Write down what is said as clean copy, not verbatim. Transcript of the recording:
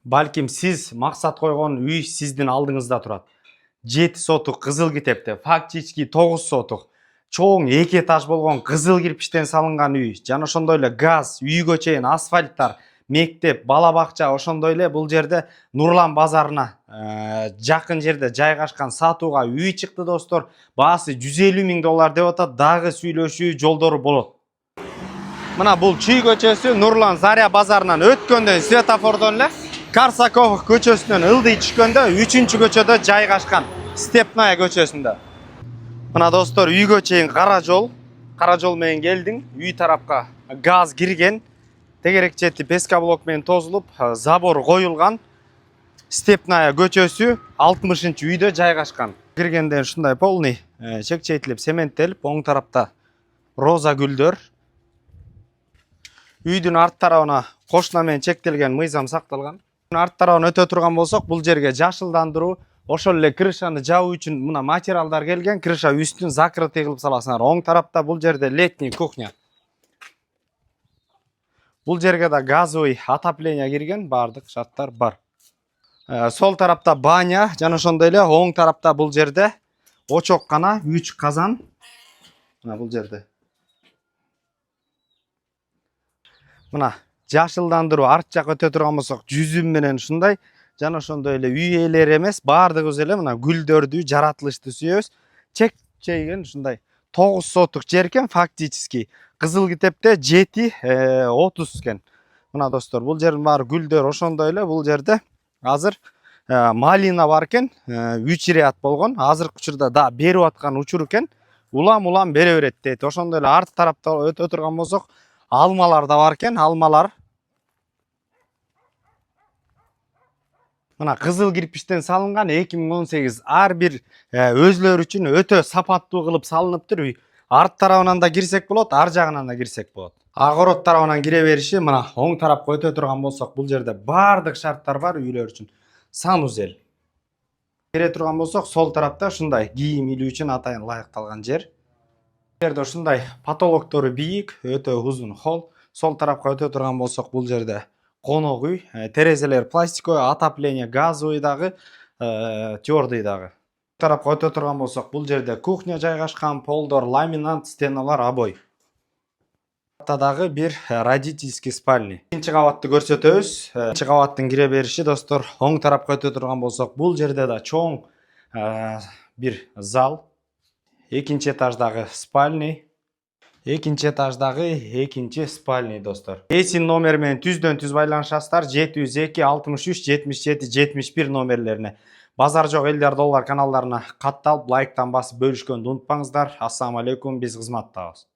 Балким сиз максат койгон үй сиздин алдыңызда турат. 7 сотук кызыл китепте, фактически 9 сотук чоң 2 этаж болгон кызыл кирпичтен салынган үй. Жана ошондой эле газ, үйгө чейин асфальттар, мектеп, бала бакча, ошондой эле бул жерде Нурлан базарына жакын жерде жайгашкан сатууга үй чыкты достор. Баасы 150 000 доллар деп атат, дагы сүйлөшүү жолдору болот. Мына бул Чүй көчөсү Нурлан Заря базарынан өткөндөн светофордон эле Карсаков көчөсүнөн ылдый түшкөндө 3-чү көчөдө жайгашкан, Степная көчөсүндө. Мына достор, үйгө чейин кара жол менен келдиң. Үй тарапка газ кирген, тегерек чети пескоблок менен тозулуп, забор коюлган. Степная көчөсү 60-чы үйдө жайгашкан. Киргенден ушундай полный чек-чейтилип, цементтелип, оң тарапта роза гүлдөр. Үйдүн арт тарабына кошуна менен чектелген мыйзам сакталган. Арт тарабын өтө турган болсок, бул жерге жашылдандыруу, ошол эле крышаны жабуу үчүн мына материалдар келген. Крыша үстүн закрытый кылып саласыңар. Оң тарапта бул жерде летний кухня. Бул жерге да газовый отопление кирген, бардык шарттар бар. Сол тарапта баня, жана ошондой эле оң тарапта бул жерде очоккана 3 казан. Мына бул жерде. Мына жашылдандыруу арт жак өтө турган болсок, жүзүм менен ушундай, жана ошондой эле үй ээлери эмес, баардыгыбыз эле мына гүлдөрдү, жаратылышты сүйөбүз. Чек-чейген ушундай 9 сотук жер экен, фактически. Кызыл китепте 7-30 экен. Мына достор, бул жердин баары гүлдөр, ошондой эле бул жерде азыр малина бар экен, 3 ряд болгон. Азыркы учурда да берип аткан учур экен. Улам бере берет дейт. Ошондой эле арт тарапта өтө турган болсок, алмалар да бар экен, алмалар. Мына кызыл кирпичтен салынган 2018. Ар бир өзлөрү үчүн өтө сапаттуу кылып салыныптыр үй. Арт тарабынан да кирсек болот, ар жагынан да кирсек болот. Агород тарабынан кире бериши мына оң тарапка өтө турган болсок, бул жерде баардык шарттар бар үйлөр үчүн. Санузел. Кире турган болсок, сол тарапта ушундай кийим илүү үчүн атайын ылайыкталган жер. Бул жерде ушундай потолоктору бийик, өтө узун холл. Сол тарапка өтө турган болсок, бул жерде конок үй, терезелер пластиковый, отопление газовый дагы, твердый дагы. Тарапка өтө турган болсок, бул жерде кухня жайгашкан, полдор ламинат, стеналар обой. Дагы бир родительский спальня. Экинчи кабатты көрсөтөбүз. Экинчи кабаттын кире бериши достор, оң тарапка өтө турган болсок, бул жерде да чоң бир зал. Экинчи этаждагы спальня. Экинчи этаждагы экинчи спальня достор. Эсин номер менен түздөн түз байланышасыздар. 702 63 77 71 номерлерине. Базар жок элдер доллар каналдарына катталып, лайктан басып бөлүшкөндү унутпаңыздар. Ассаламу алейкум, биз кызматтабыз.